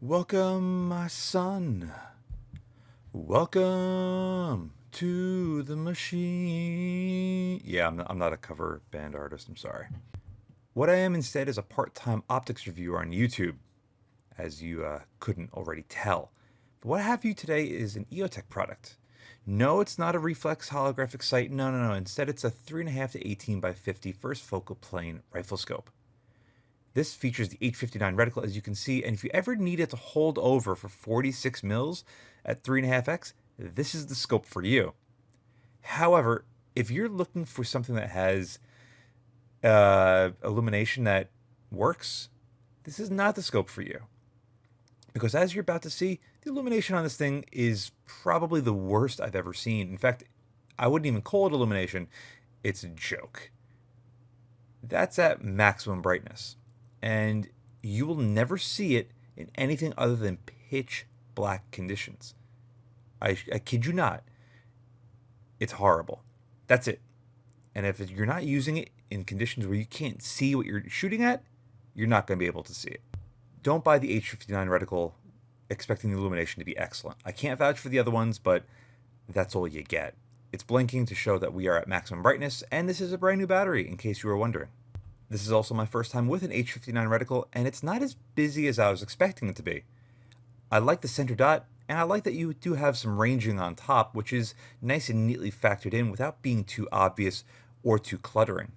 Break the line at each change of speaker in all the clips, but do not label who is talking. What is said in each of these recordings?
Welcome, my son. Welcome to the machine. Yeah, I'm not a cover band artist. I'm sorry. What I am instead is a part time optics reviewer on YouTube, as you couldn't already tell. But what I have for you today is an EOTech product. No, it's not a reflex holographic sight. No. Instead, it's a 3.5 to 18 by 50 first focal plane rifle scope. This features the H59 reticle, as you can see, and if you ever need it to hold over for 46 mils at 3.5x, this is the scope for you. However, if you're looking for something that has illumination that works, this is not the scope for you. Because as you're about to see, the illumination on this thing is probably the worst I've ever seen. In fact, I wouldn't even call it illumination. It's a joke. That's at maximum brightness. And you will never see it in anything other than pitch black conditions. I kid you not. It's horrible. That's it. And if you're not using it in conditions where you can't see what you're shooting at, you're not going to be able to see it. Don't buy the H59 reticle expecting the illumination to be excellent. I can't vouch for the other ones, but that's all you get. It's blinking to show that we are at maximum brightness, and this is a brand new battery, in case you were wondering. This is also my first time with an H59 reticle, and it's not as busy as I was expecting it to be. I like the center dot, and I like that you do have some ranging on top, which is nice and neatly factored in without being too obvious or too cluttering.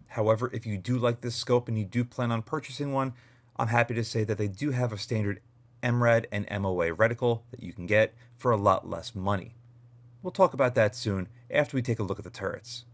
However, if you do like this scope and you do plan on purchasing one, I'm happy to say that they do have a standard MRAD and MOA reticle that you can get for a lot less money. We'll talk about that soon after we take a look at the turrets.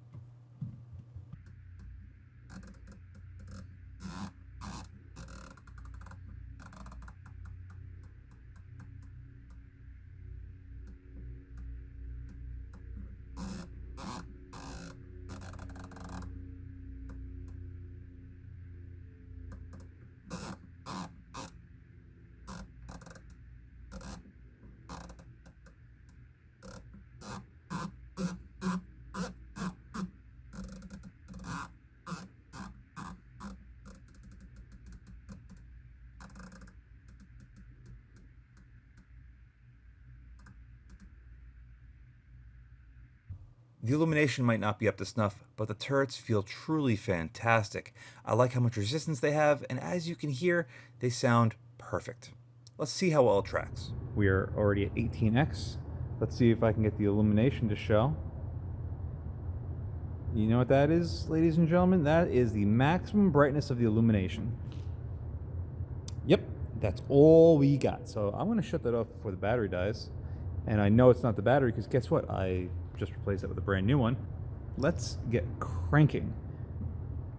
The illumination might not be up to snuff, but the turrets feel truly fantastic. I like how much resistance they have, and as you can hear, they sound perfect. Let's see how well it tracks. We are already at 18x. Let's see if I can get the illumination to show. You know what that is, ladies and gentlemen? That is the maximum brightness of the illumination. Yep, that's all we got. So I'm going to shut that off before the battery dies. And I know it's not the battery because guess what? I just replaced it with a brand new one. Let's get cranking.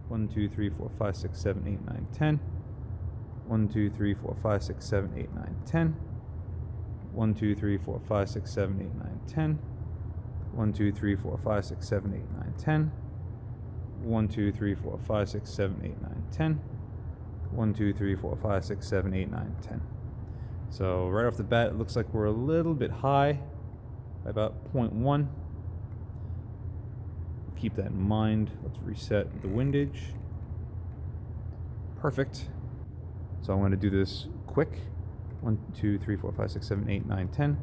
1, 2, 3, 4, 5, 6, 7, 8, 9, 10. 1, 2, 3, 4, 5, 6, 7, 8, 9, 10. 1, 2, 3, 4, 5, 6, 7, 8, 9, 10. 1, 2, 3, 4, 5, 6, 7, 8, 9, 10. 1, 2, 3, 4, 5, 6, 7, 8, 9, 10. 1, 2, 3, 4, 5, 6, 7, 8, 9, 10. So right off the bat, it looks like we're a little bit high by about 0.1. Keep that in mind. Let's reset the windage. Perfect. So I'm going to do this quick. 1, 2, 3, 4, 5, 6, 7, 8, 9, 10.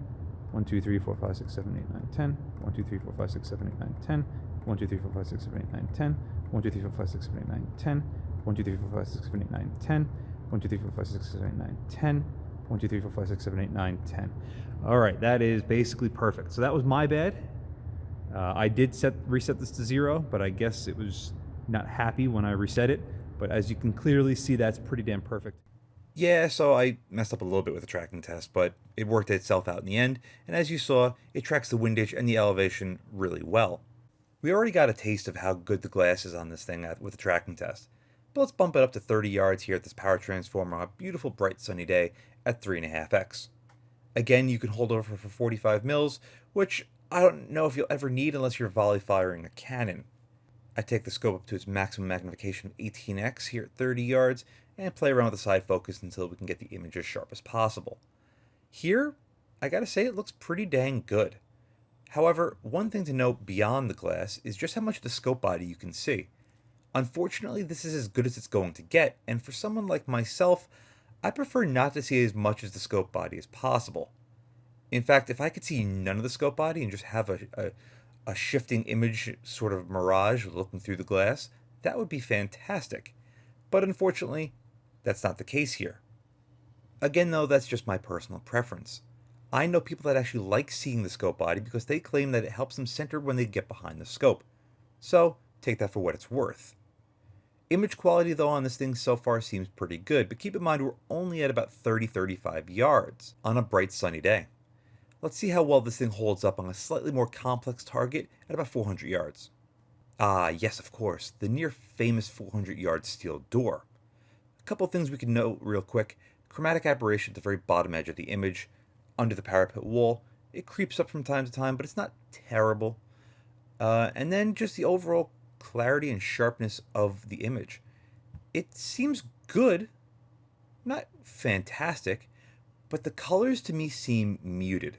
1, 2, 3, 4, 5, 6, 7, 8, 9, 10. 1, 2, 3, 4, 5, 6, 7, 8, 9, 10. 1, 2, 3, 4, 5, 6, 7, 8, 9, 10. 1, 2, 3, 4, 5, 6, 7, 8, 9, 10. 1, 2, 3, 4, 5, 6, 7, 8, 9, 10. 1, 2, 3, 4, 5, 6, 7, 8, 9, 10. 1, 2, 3, 4, 5, 6, 7, 8, 9, 10. All right, that is basically perfect. So that was my bad. I did reset this to 0, but I guess it was not happy when I reset it. But as you can clearly see, that's pretty damn perfect. Yeah, so I messed up a little bit with the tracking test, but it worked itself out in the end. And as you saw, it tracks the windage and the elevation really well. We already got a taste of how good the glass is on this thing with the tracking test. But let's bump it up to 30 yards here at this power transformer on a beautiful bright sunny day at 3.5x. Again, you can hold over for 45 mils, which I don't know if you'll ever need unless you're volley firing a cannon. I take the scope up to its maximum magnification of 18x here at 30 yards and play around with the side focus until we can get the image as sharp as possible. Here, I gotta say it looks pretty dang good. However, one thing to note beyond the glass is just how much of the scope body you can see. Unfortunately, this is as good as it's going to get, and for someone like myself,
I prefer not to see as much of the scope body as possible. In fact, if I could see none of the scope body and just have a shifting image sort of mirage looking through the glass, that would be fantastic. But unfortunately, that's not the case here. Again, though, that's just my personal preference. I know people that actually like seeing the scope body because they claim that it helps them center when they get behind the scope. So, take that for what it's worth. Image quality, though, on this thing so far seems pretty good, but keep in mind we're only at about 30-35 yards on a bright sunny day. Let's see how well this thing holds up on a slightly more complex target at about 400 yards. Ah, yes, of course, the near famous 400-yard steel door. A couple things we can note real quick. Chromatic aberration at the very bottom edge of the image, under the parapet wall. It creeps up from time to time, but it's not terrible. And then just the overall clarity and sharpness of the image. It seems good, not fantastic, but the colors to me seem muted.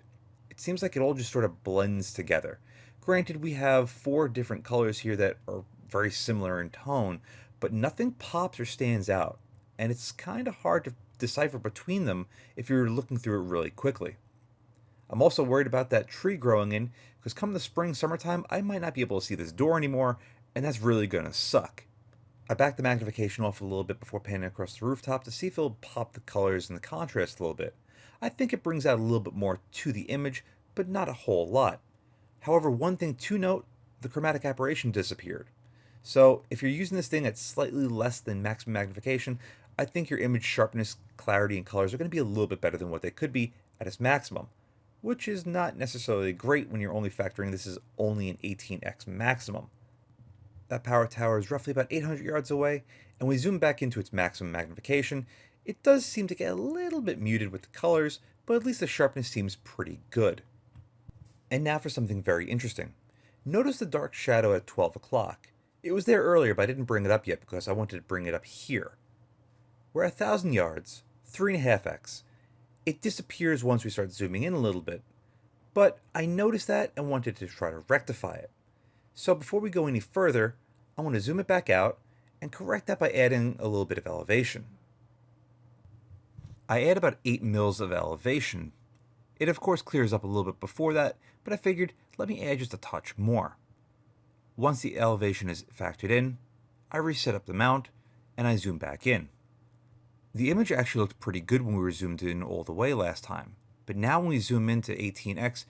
It seems like it all just sort of blends together. Granted, we have 4 different colors here that are very similar in tone, but nothing pops or stands out, and it's kind of hard to decipher between them if you're looking through it really quickly. I'm also worried about that tree growing in, because come the spring, summertime, I might not be able to see this door anymore, and that's really going to suck. I backed the magnification off a little bit before panning across the rooftop to see if it'll pop the colors and the contrast a little bit. I think it brings out a little bit more to the image, but not a whole lot. However, one thing to note, the chromatic aberration disappeared. So if you're using this thing at slightly less than maximum magnification, I think your image sharpness, clarity, and colors are going to be a little bit better than what they could be at its maximum, which is not necessarily great when you're only factoring this is only an 18x maximum. That power tower is roughly about 800 yards away, and we zoom back into its maximum magnification. It does seem to get a little bit muted with the colors, but at least the sharpness seems pretty good. And now for something very interesting. Notice the dark shadow at 12 o'clock. It was there earlier, but I didn't bring it up yet because I wanted to bring it up here. We're at 1,000 yards, 3.5x. It disappears once we start zooming in a little bit, but I noticed that and wanted to try to rectify it. So before we go any further, I want to zoom it back out and correct that by adding a little bit of elevation. I add about 8 mils of elevation. It of course clears up a little bit before that, but I figured let me add just a touch more. Once the elevation is factored in, I reset up the mount and I zoom back in. The image actually looked pretty good when we were zoomed in all the way last time, but now when we zoom into 18x,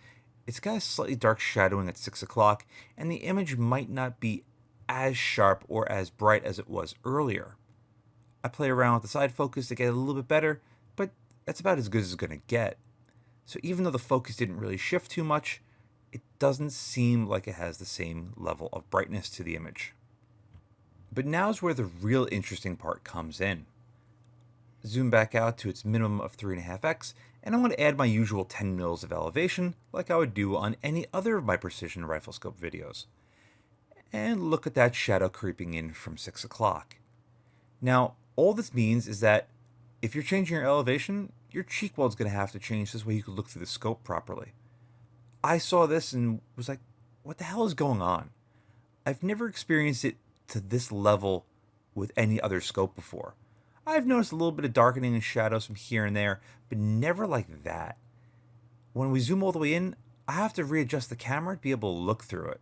it's got a slightly dark shadowing at 6 o'clock, and the image might not be as sharp or as bright as it was earlier. I play around with the side focus to get it a little bit better, but that's about as good as it's going to get. So even though the focus didn't really shift too much, it doesn't seem like it has the same level of brightness to the image. But now's where the real interesting part comes in. Zoom back out to its minimum of 3.5x, and I'm going to add my usual 10 mils of elevation like I would do on any other of my precision rifle scope videos. And look at that shadow creeping in from 6 o'clock. Now, all this means is that if you're changing your elevation, your cheek weld's going to have to change this way you can look through the scope properly. I saw this and was like, what the hell is going on? I've never experienced it to this level with any other scope before. I've noticed a little bit of darkening and shadows from here and there, but never like that. When we zoom all the way in, I have to readjust the camera to be able to look through it.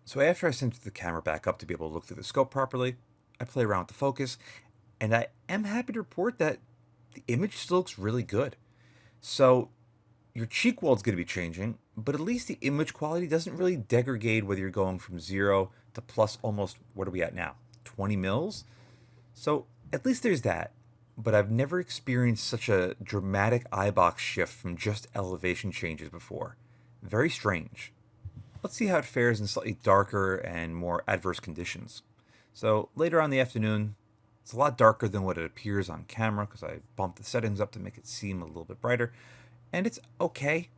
So after I center the camera back up to be able to look through the scope properly, I play around with the focus, and I am happy to report that the image still looks really good. So your cheek weld's going to be changing, but at least the image quality doesn't really degrade whether you're going from 0 to plus almost, what are we at now, 20 mils? So at least there's that, but I've never experienced such a dramatic eye box shift from just elevation changes before. Very strange. Let's see how it fares in slightly darker and more adverse conditions. So later on in the afternoon, it's a lot darker than what it appears on camera because I bumped the settings up to make it seem a little bit brighter, and it's okay.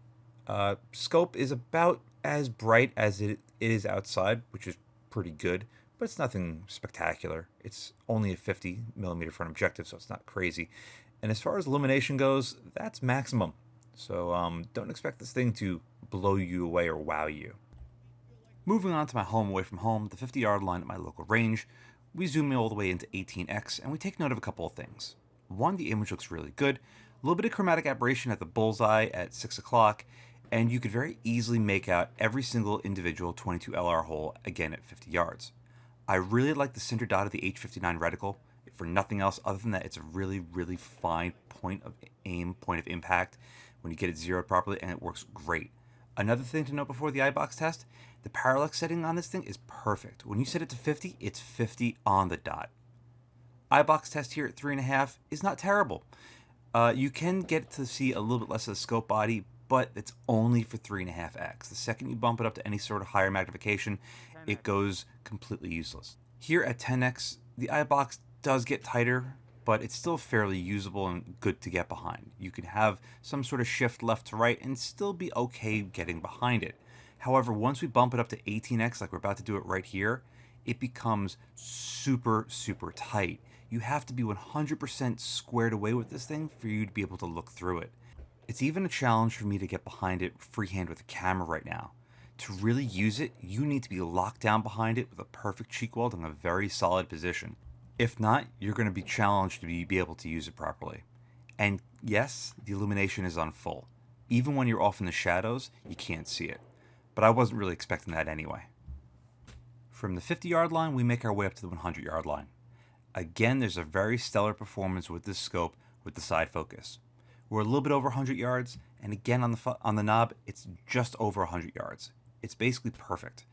Scope is about as bright as it is outside, which is pretty good, but it's nothing spectacular. It's only a 50mm front objective, so it's not crazy. And as far as illumination goes, that's maximum. So don't expect this thing to blow you away or wow you. Moving on to my home away from home, the 50-yard line at my local range, we zoom in all the way into 18x, and we take note of a couple of things. One, the image looks really good, a little bit of chromatic aberration at the bullseye at 6 o'clock, and you could very easily make out every single individual 22 LR hole again at 50 yards. I really like the center dot of the H59 reticle. For nothing else other than that, it's a really, really fine point of aim, point of impact when you get it zeroed properly, and it works great. Another thing to note before the iBox test, the parallax setting on this thing is perfect. When you set it to 50, it's 50 on the dot. iBox test here at 3.5 is not terrible. You can get to see a little bit less of the scope body, but it's only for 3.5x. The second you bump it up to any sort of higher magnification, it goes completely useless. Here at 10x, the iBox does get tighter, but it's still fairly usable and good to get behind. You can have some sort of shift left to right and still be okay getting behind it. However, once we bump it up to 18x, like we're about to do it right here, it becomes super, super tight. You have to be 100% squared away with this thing for you to be able to look through it. It's even a challenge for me to get behind it freehand with a camera right now. To really use it, you need to be locked down behind it with a perfect cheek weld in a very solid position. If not, you're going to be challenged to be able to use it properly. And yes, the illumination is on full. Even when you're off in the shadows, you can't see it. But I wasn't really expecting that anyway. From the 50-yard line, we make our way up to the 100-yard line. Again, there's a very stellar performance with this scope with the side focus. We're a little bit over 100 yards, and again on the knob, it's just over 100 yards. It's basically perfect.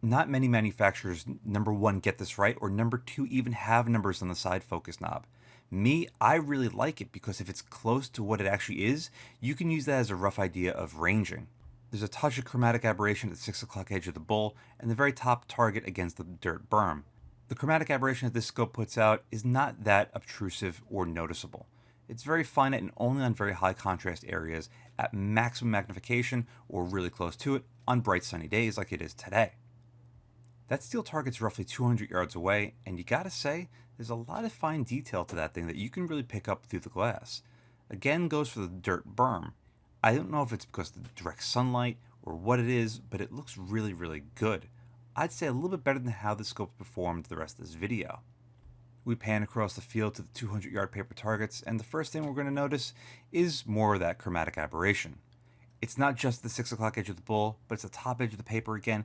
Not many manufacturers, number one, get this right, or number two, even have numbers on the side focus knob. Me, I really like it because if it's close to what it actually is, you can use that as a rough idea of ranging. There's a touch of chromatic aberration at the 6 o'clock edge of the bull, and the very top target against the dirt berm. The chromatic aberration that this scope puts out is not that obtrusive or noticeable. It's very finite and only on very high contrast areas at maximum magnification or really close to it on bright sunny days like it is today. That steel target's roughly 200 yards away, and you gotta say, there's a lot of fine detail to that thing that you can really pick up through the glass. Again, goes for the dirt berm. I don't know if it's because of the direct sunlight or what it is, but it looks really, really good. I'd say a little bit better than how the scope performed the rest of this video. We pan across the field to the 200-yard paper targets, and the first thing we're going to notice is more of that chromatic aberration. It's not just the 6 o'clock edge of the bull, but it's the top edge of the paper again,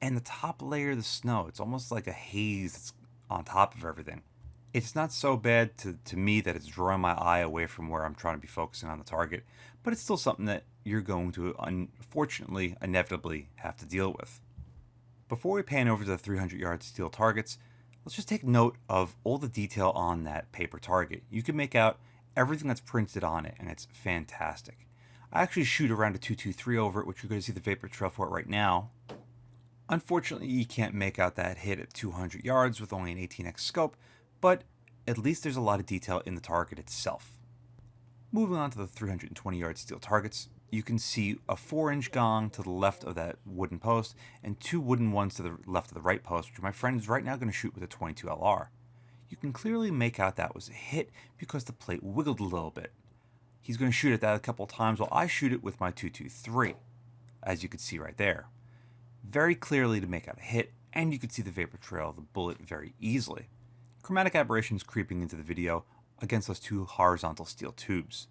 and the top layer of the snow. It's almost like a haze that's on top of everything. It's not so bad to me that it's drawing my eye away from where I'm trying to be focusing on the target, but it's still something that you're going to, unfortunately, inevitably have to deal with. Before we pan over to the 300-yard steel targets, let's just take note of all the detail on that paper target. You can make out everything that's printed on it, and it's fantastic. I actually shoot around a 223 over it, which you're going to see the vapor trail for it right now. Unfortunately, you can't make out that hit at 200 yards with only an 18x scope, but at least there's a lot of detail in the target itself. Moving on to the 320-yard steel targets, you can see a 4-inch gong to the left of that wooden post and 2 wooden ones to the left of the right post, which my friend is right now going to shoot with a 22 LR. You can clearly make out that was a hit because the plate wiggled a little bit. He's going to shoot at that a couple times while I shoot it with my 223, as you can see right there. Very clearly to make out a hit, and you can see the vapor trail of the bullet very easily. Chromatic aberration is creeping into the video against those 2 horizontal steel tubes.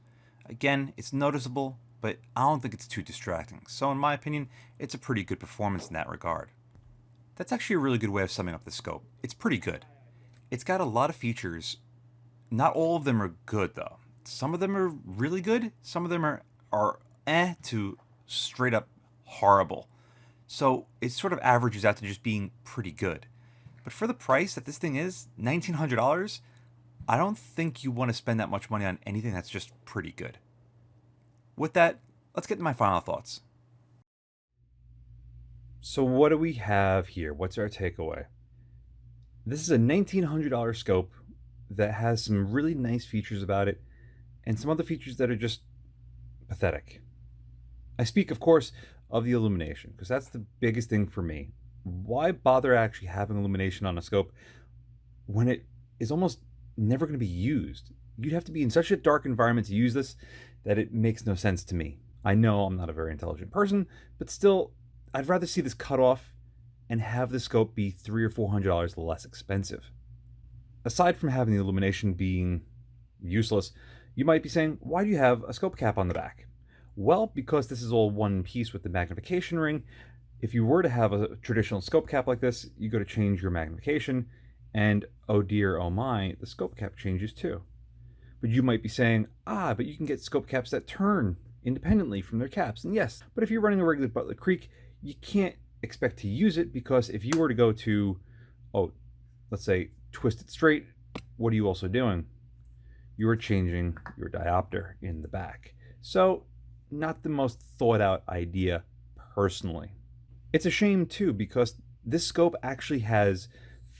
Again, it's noticeable, but I don't think it's too distracting, so in my opinion, it's a pretty good performance in that regard. That's actually a really good way of summing up the scope. It's pretty good. It's got a lot of features. Not all of them are good, though. Some of them are really good, some of them are to straight up horrible. So it sort of averages out to just being pretty good. But for the price that this thing is, $1,900, I don't think you want to spend that much money on anything that's just pretty good. With that, let's get to my final thoughts.
So what do we have here? What's our takeaway? This is a $1,900 scope that has some really nice features about it and some other features that are just pathetic. I speak, of course, of the illumination, because that's the biggest thing for me. Why bother actually having illumination on a scope when it is almost never going to be used? You'd have to be in such a dark environment to use this that it makes no sense to me. I know I'm not a very intelligent person, but still, I'd rather see this cut off and have the scope be $300 or $400 less expensive. Aside from having the illumination being useless, you might be saying, why do you have a scope cap on the back? Well, because this is all one piece with the magnification ring. If you were to have a traditional scope cap like this, you go to change your magnification, and oh dear, oh my, the scope cap changes too. But you might be saying, but you can get scope caps that turn independently from their caps. And yes, but if you're running a regular Butler Creek, you can't expect to use it, because if you were to go to, let's say, twist it straight, what are you also doing? You are changing your diopter in the back. So, not the most thought out idea personally. It's a shame too, because this scope actually has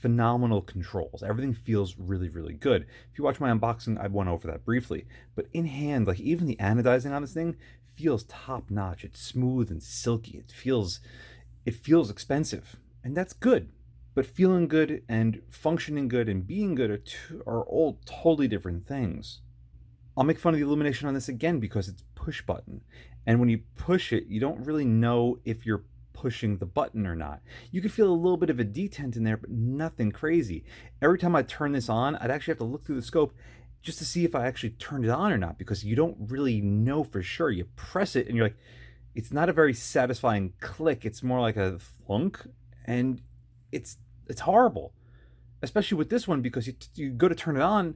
phenomenal controls. Everything feels really, really good. If you watch my unboxing, I went over that briefly. But in hand, like even the anodizing on this thing feels top notch. It's smooth and silky. It feels expensive, and that's good. But feeling good and functioning good and being good are all totally different things. I'll make fun of the illumination on this again because it's push button. And when you push it, you don't really know if you're pushing the button or not. You can feel a little bit of a detent in there, but nothing crazy. Every time I turn this on, I'd actually have to look through the scope just to see if I actually turned it on or not, because you don't really know for sure. You press it and you're like, it's not a very satisfying click. It's more like a thunk, and it's horrible. Especially with this one, because you go to turn it on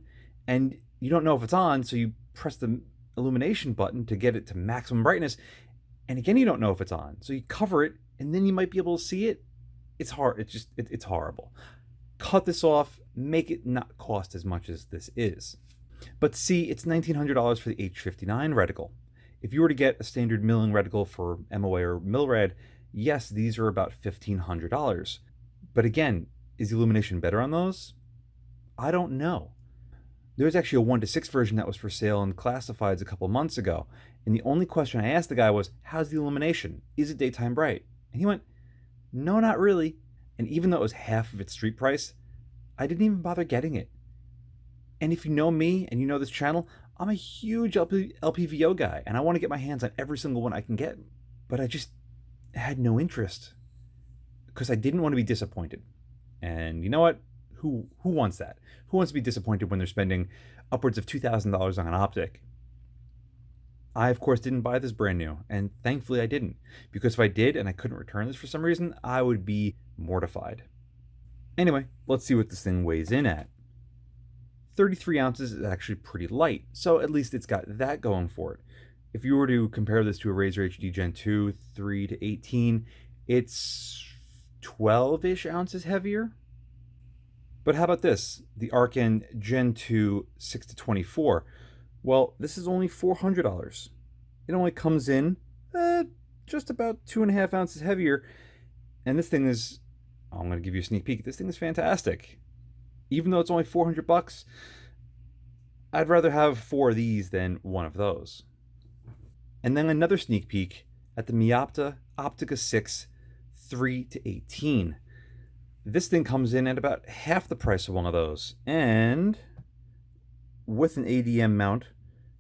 and you don't know if it's on, so you press the illumination button to get it to maximum brightness, and again you don't know if it's on, so you cover it, and then you might be able to see it. It's hard. It's horrible. Cut this off. Make it not cost as much as this is. But see, it's $1,900 for the H59 reticle. If you were to get a standard milling reticle for MOA or Milrad, yes, these are about $1,500. But again, is the illumination better on those? I don't know. There was actually a 1:6 version that was for sale in classifieds a couple months ago, and the only question I asked the guy was, how's the illumination? Is it daytime bright? And he went, no, not really. And even though it was half of its street price, I didn't even bother getting it. And if you know me and you know this channel, I'm a huge LPVO guy, and I want to get my hands on every single one I can get. But I just had no interest, because I didn't want to be disappointed. And you know what? Who wants that? Who wants to be disappointed when they're spending upwards of $2,000 on an optic? I, of course, didn't buy this brand new, and thankfully I didn't, because if I did and I couldn't return this for some reason, I would be mortified. Anyway, let's see what this thing weighs in at. 33 ounces is actually pretty light, so at least it's got that going for it. If you were to compare this to a Razer HD Gen 2, 3 to 18, it's 12-ish ounces heavier. But how about this? The Arken Gen 2 6 to 24. Well, this is only $400. It only comes in just about 2.5 ounces heavier. And this thing is, I'm going to give you a sneak peek. This thing is fantastic. Even though it's only $400, I'd rather have 4 of these than one of those. And then another sneak peek at the Meopta Optica 6 3 to 18. This thing comes in at about half the price of one of those, and with an ADM mount,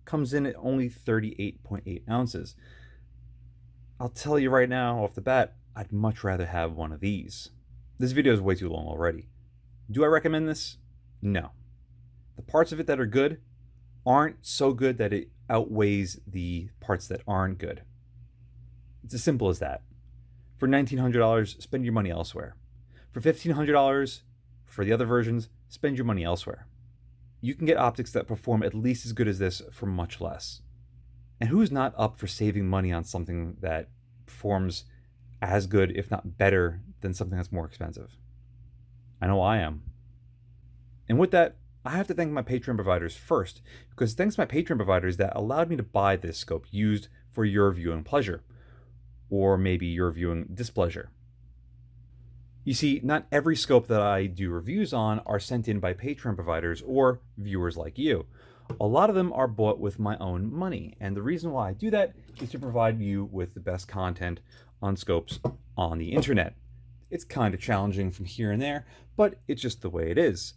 comes in at only 38.8 ounces. I'll tell you right now off the bat, I'd much rather have one of these. This video is way too long already. Do I recommend this? No. The parts of it that are good aren't so good that it outweighs the parts that aren't good. It's as simple as that. For $1,900, spend your money elsewhere. For $1,500, for the other versions, spend your money elsewhere. You can get optics that perform at least as good as this for much less. And who's not up for saving money on something that performs as good, if not better, than something that's more expensive? I know I am. And with that, I have to thank my Patreon providers first, because thanks to my Patreon providers that allowed me to buy this scope used for your viewing pleasure, or maybe your viewing displeasure. You see, not every scope that I do reviews on are sent in by Patreon providers or viewers like you. A lot of them are bought with my own money, and the reason why I do that is to provide you with the best content on scopes on the internet. It's kind of challenging from here and there, but it's just the way it is.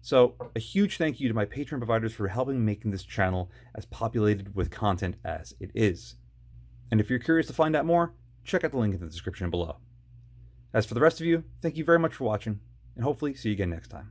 So a huge thank you to my Patreon providers for helping making this channel as populated with content as it is. And if you're curious to find out more, check out the link in the description below. As for the rest of you, thank you very much for watching, and hopefully see you again next time.